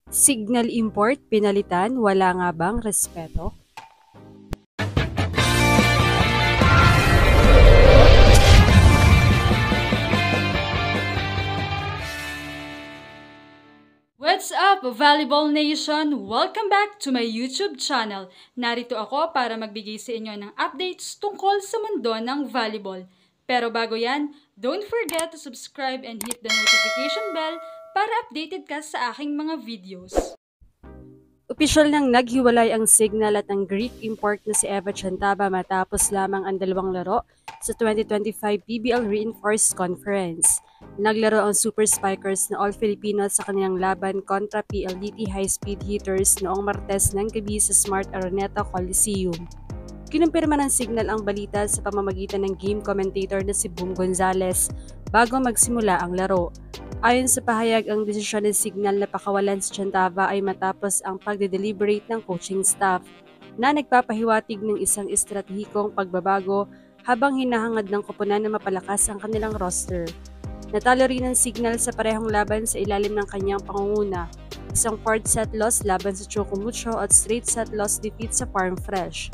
Signal import, pinalitan, wala nga bang respeto? What's up, Volleyball Nation? Welcome back to my YouTube channel. Narito ako para magbigay sa inyo ng updates tungkol sa mundo ng volleyball. Pero bago yan, don't forget to subscribe and hit the notification bell para updated ka sa aking mga videos. Opisyal nang naghiwalay ang Signal at ang Greek import na si Eva Chantaba matapos lamang ang dalawang laro sa 2025 PBL Reinforced Conference. Naglaro ang Super Spikers na All-Filipino sa kanilang laban kontra PLDT High-Speed Hitters noong Martes ng gabi sa Smart Araneta Coliseum. Kinumpirma ng Signal ang balita sa pamamagitan ng game commentator na si Boom Gonzalez bago magsimula ang laro. Ayon sa pahayag, ang desisyon ng Signal na pakawalan si Chantaba ay matapos ang pagde-deliberate ng coaching staff na nagpapahiwatig ng isang estratehikong pagbabago habang hinahangad ng koponan na mapalakas ang kanilang roster. Natalo rin ang Signal sa parehong laban sa ilalim ng kanyang pangunguna, isang 4-set loss laban sa Chocomucho at straight-set loss defeat sa Farm Fresh.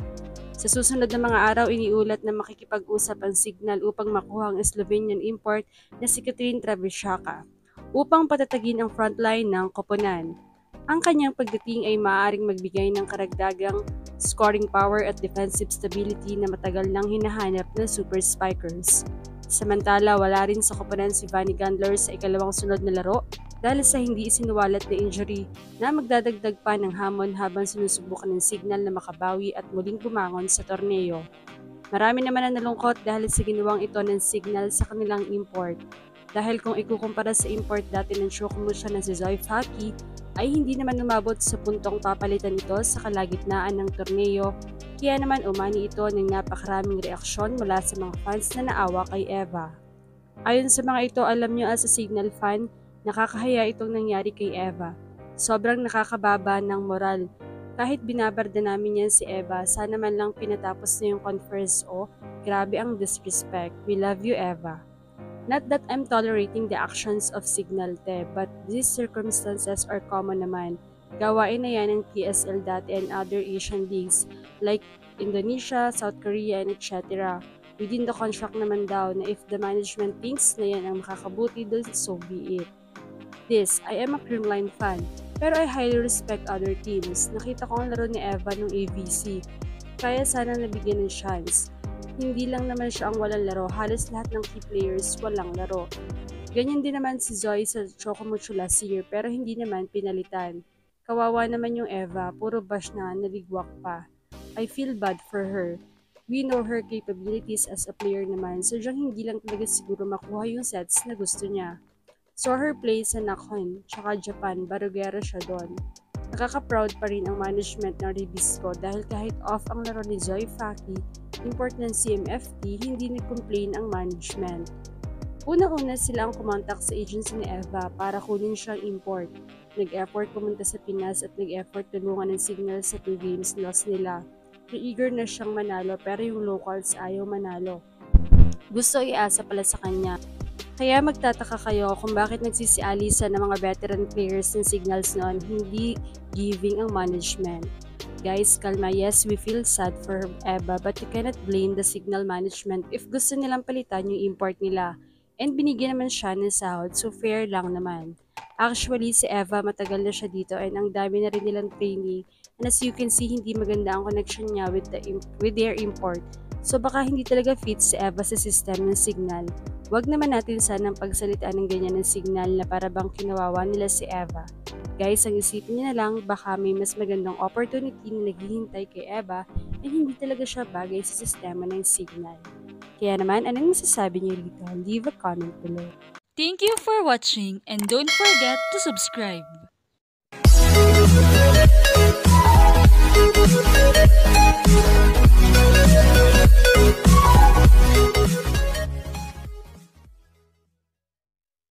Sa susunod na mga araw, iniulat na makikipag-usap ang Signal upang makuha ang Slovenian import na si Catherine Trevišáka upang patatagin ang frontline ng koponan. Ang kanyang pagdating ay maaaring magbigay ng karagdagang scoring power at defensive stability na matagal nang hinahanap ng Super Spikers. Samantala, wala rin sa koponan si Vanny Gandler sa ikalawang sunod na laro dahil sa hindi isinuwalat na injury na magdadagdag pa ng hamon habang sinusubukan ng Signal na makabawi at muling bumangon sa torneo. Marami naman ang nalungkot dahil sa ginawang ito ng Signal sa kanilang import. Dahil kung ikukumpara sa import dati ng Chocomucho na si Zoe Faki, ay hindi naman umabot sa puntong papalitan ito sa kalagitnaan ng torneo, kaya naman umani ito ng napakaraming reaksyon mula sa mga fans na naawa kay Eva. Ayon sa mga ito, alam nyo as a Signal fan, nakakahiya itong nangyari kay Eva. Sobrang nakakababa ng moral. Kahit binabarda namin yan si Eva, sana man lang pinatapos na yung conference o, grabe ang disrespect. We love you, Eva. Not that I'm tolerating the actions of Signal Te, but these circumstances are common naman. Gawain na yan ng PSL dati and other Asian leagues like Indonesia, South Korea, and etc. Within the contract naman daw na if the management thinks na yan ang makakabuti doon, so be it. This, I am a Creamline fan, pero I highly respect other teams. Nakita ko ang laro ni Eva ng AVC, kaya sana nabigyan ng chance. Hindi lang naman siya ang walang laro, halos lahat ng key players walang laro. Ganyan din naman si Zoe sa Chocomucho last year pero hindi naman pinalitan. Kawawa naman yung Eva, puro bash na, naligwak pa. I feel bad for her. We know her capabilities as a player naman, sadyang hindi lang talaga siguro makuha yung sets na gusto niya. Saw her play sa Nakhon, tsaka Japan, barugera siya doon. Nakaka-proud pa rin ang management ng Ribisco dahil kahit off ang laro ni Zoe Faki, import ng CMFT, hindi nag-complain ang management. Una-una sila ang kumontak sa agency ni Eva para kunin siyang import. Nag-effort pumunta sa Pinas at nag-effort tulungan ng Signal sa 2 games loss nila. Eager na siyang manalo pero yung locals ayaw manalo. Gusto iasa pala sa kanya. Kaya magtataka kayo kung bakit nagsisialisa ng mga veteran players ng Signals noon, hindi giving ang management. Guys, kalma. Yes, we feel sad for Eva but you cannot blame the Signal management if gusto nilang palitan yung import nila. And binigyan naman siya ng sahod, so fair lang naman. Actually, si Eva matagal na siya dito and ang dami na rin nilang training. And as you can see, hindi maganda ang connection niya with their import. So baka hindi talaga fit si Eva sa system ng Signal. Huwag naman natin sanang pagsalitaan ng ganyan ng Signal na para bang kinawawa nila si Eva. Guys, ang isipin niyo na lang, baka may mas magandang opportunity na naghihintay kay Eva at hindi talaga siya bagay sa sistema ng Signal. Kaya naman, anong masasabi niyo rito? Leave a comment below. Thank you for watching and don't forget to subscribe.